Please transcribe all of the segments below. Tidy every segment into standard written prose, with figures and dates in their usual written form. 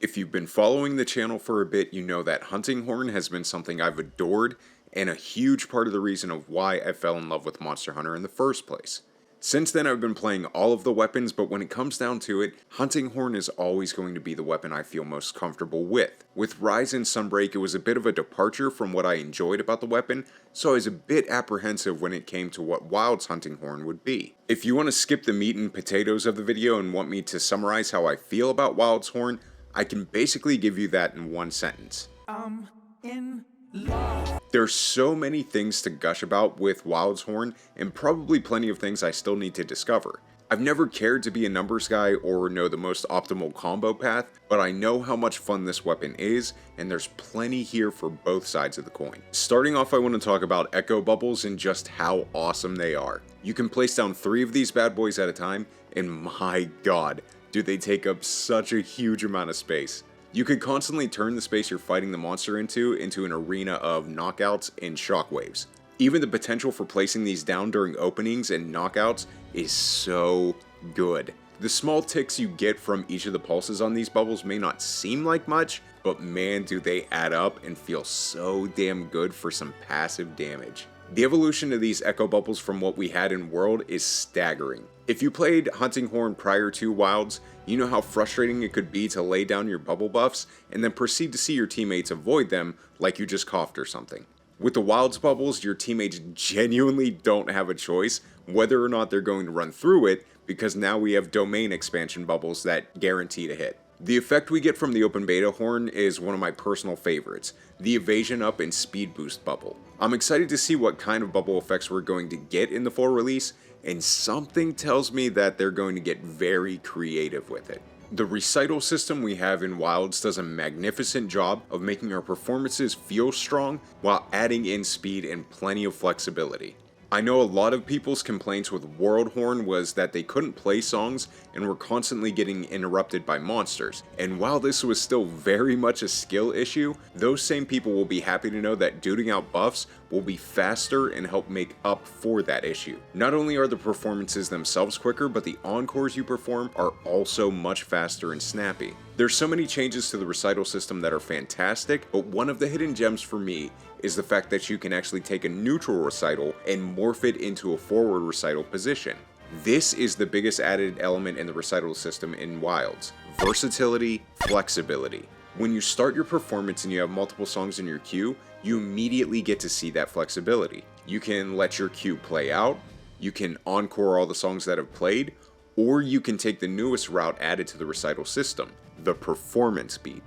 If you've been following the channel for a bit, you know that hunting horn has been something I've adored and a huge part of the reason of why I fell in love with Monster Hunter in the first place. Since then I've been playing all of the weapons, but when it comes down to it, hunting horn is always going to be the weapon I feel most comfortable with. With Rise and Sunbreak, it was a bit of a departure from what I enjoyed about the weapon, so I was a bit apprehensive when it came to what Wild's hunting horn would be. If you want to skip the meat and potatoes of the video and want me to summarize how I feel about Wild's horn, I can basically give you that in one sentence. I'm in love. There's so many things to gush about with Wild's horn, and probably plenty of things I still need to discover. I've never cared to be a numbers guy or know the most optimal combo path, but I know how much fun this weapon is, and there's plenty here for both sides of the coin. Starting off, I want to talk about echo bubbles and just how awesome they are. You can place down 3 of these bad boys at a time, and my god, do they take up such a huge amount of space. You could constantly turn the space you're fighting the monster into an arena of knockouts and shockwaves. Even the potential for placing these down during openings and knockouts is so good. The small ticks you get from each of the pulses on these bubbles may not seem like much, but man do they add up and feel so damn good for some passive damage. The evolution of these echo bubbles from what we had in World is staggering. If you played Hunting Horn prior to Wilds, you know how frustrating it could be to lay down your bubble buffs and then proceed to see your teammates avoid them like you just coughed or something. With the Wilds bubbles, your teammates genuinely don't have a choice whether or not they're going to run through it, because now we have domain expansion bubbles that guarantee to hit. The effect we get from the open beta horn is one of my personal favorites, the evasion up and speed boost bubble. I'm excited to see what kind of bubble effects we're going to get in the full release, and something tells me that they're going to get very creative with it. The Recital System we have in Wilds does a magnificent job of making our performances feel strong while adding in speed and plenty of flexibility. I know a lot of people's complaints with World Horn was that they couldn't play songs and were constantly getting interrupted by monsters, and while this was still very much a skill issue, those same people will be happy to know that duting out buffs will be faster and help make up for that issue. Not only are the performances themselves quicker, but the encores you perform are also much faster and snappy. There's so many changes to the Recital System that are fantastic, but one of the hidden gems for me is the fact that you can actually take a neutral recital and morph it into a forward recital position. This is the biggest added element in the Recital System in Wilds: versatility, flexibility. When you start your performance and you have multiple songs in your queue, you immediately get to see that flexibility. You can let your queue play out, you can encore all the songs that have played, or you can take the newest route added to the Recital System, the performance beat.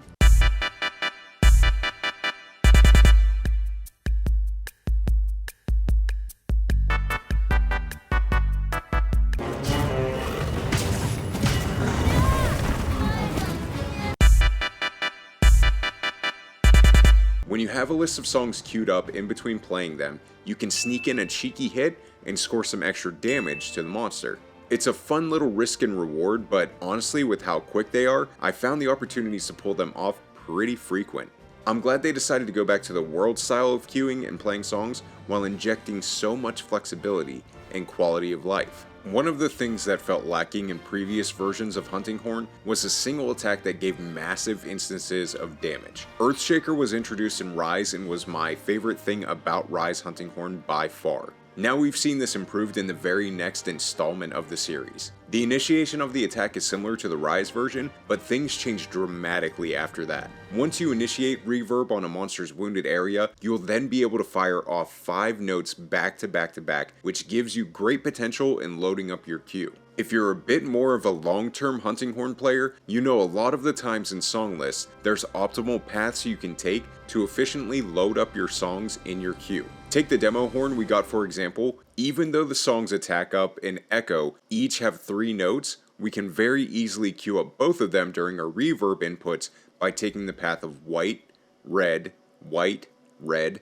When you have a list of songs queued up in between playing them, you can sneak in a cheeky hit and score some extra damage to the monster. It's a fun little risk and reward, but honestly with how quick they are, I found the opportunities to pull them off pretty frequent. I'm glad they decided to go back to the World style of queuing and playing songs while injecting so much flexibility and quality of life. One of the things that felt lacking in previous versions of Hunting Horn was a single attack that gave massive instances of damage. Earthshaker was introduced in Rise and was my favorite thing about Rise Hunting Horn by far. Now we've seen this improved in the very next installment of the series. The initiation of the attack is similar to the Rise version, but things change dramatically after that. Once you initiate reverb on a monster's wounded area, you'll then be able to fire off 5 notes back to back to back, which gives you great potential in loading up your queue. If you're a bit more of a long-term Hunting Horn player, you know a lot of the times in song lists, there's optimal paths you can take to efficiently load up your songs in your queue. Take the demo horn we got for example. Even though the songs Attack Up and Echo each have 3 notes, we can very easily queue up both of them during our reverb inputs by taking the path of white, red, red.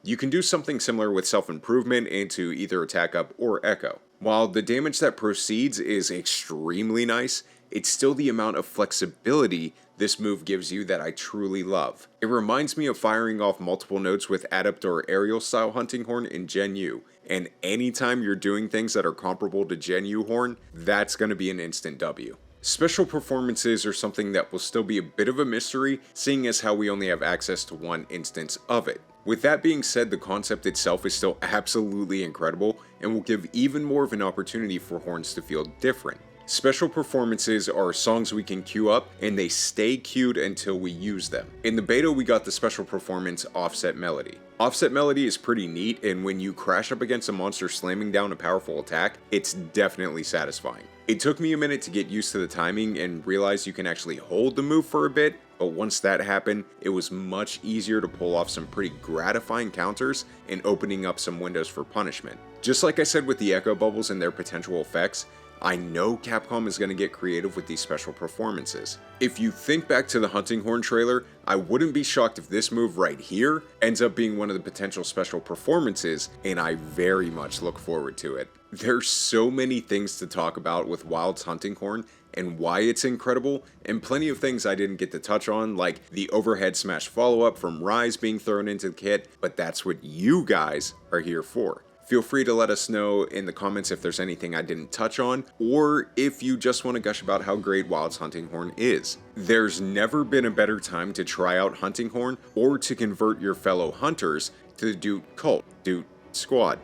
You can do something similar with self-improvement into either Attack Up or Echo. While the damage that proceeds is extremely nice, it's still the amount of flexibility this move gives you that I truly love. It reminds me of firing off multiple notes with Adept or Aerial style Hunting Horn in Gen U, and anytime you're doing things that are comparable to Gen U Horn, that's going to be an instant W. Special performances are something that will still be a bit of a mystery, seeing as how we only have access to one instance of it. With that being said, the concept itself is still absolutely incredible and will give even more of an opportunity for horns to feel different. Special performances are songs we can queue up and they stay queued until we use them. In the beta we got the special performance Offset Melody. Offset Melody is pretty neat, and when you crash up against a monster slamming down a powerful attack, it's definitely satisfying. It took me a minute to get used to the timing and realize you can actually hold the move for a bit, but once that happened, it was much easier to pull off some pretty gratifying counters and opening up some windows for punishment. Just like I said with the echo bubbles and their potential effects, I know Capcom is going to get creative with these special performances. If you think back to the Hunting Horn trailer, I wouldn't be shocked if this move right here ends up being one of the potential special performances, and I very much look forward to it. There's so many things to talk about with Wild's Hunting Horn and why it's incredible, and plenty of things I didn't get to touch on, like the overhead smash follow-up from Rise being thrown into the kit, but that's what you guys are here for. Feel free to let us know in the comments if there's anything I didn't touch on, or if you just want to gush about how great Wild's Hunting Horn is. There's never been a better time to try out Hunting Horn, or to convert your fellow hunters to the Doot Cult, Doot Squad.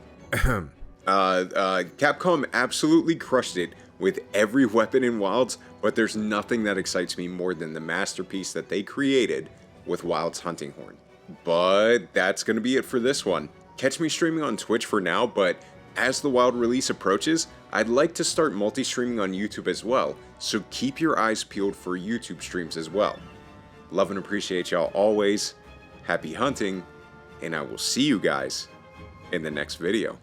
Capcom absolutely crushed it with every weapon in Wilds, but there's nothing that excites me more than the masterpiece that they created with Wild's Hunting Horn. But that's going to be it for this one. Catch me streaming on Twitch for now, but as the Wild release approaches, I'd like to start multi-streaming on YouTube as well, so keep your eyes peeled for YouTube streams as well. Love and appreciate y'all always, happy hunting, and I will see you guys in the next video.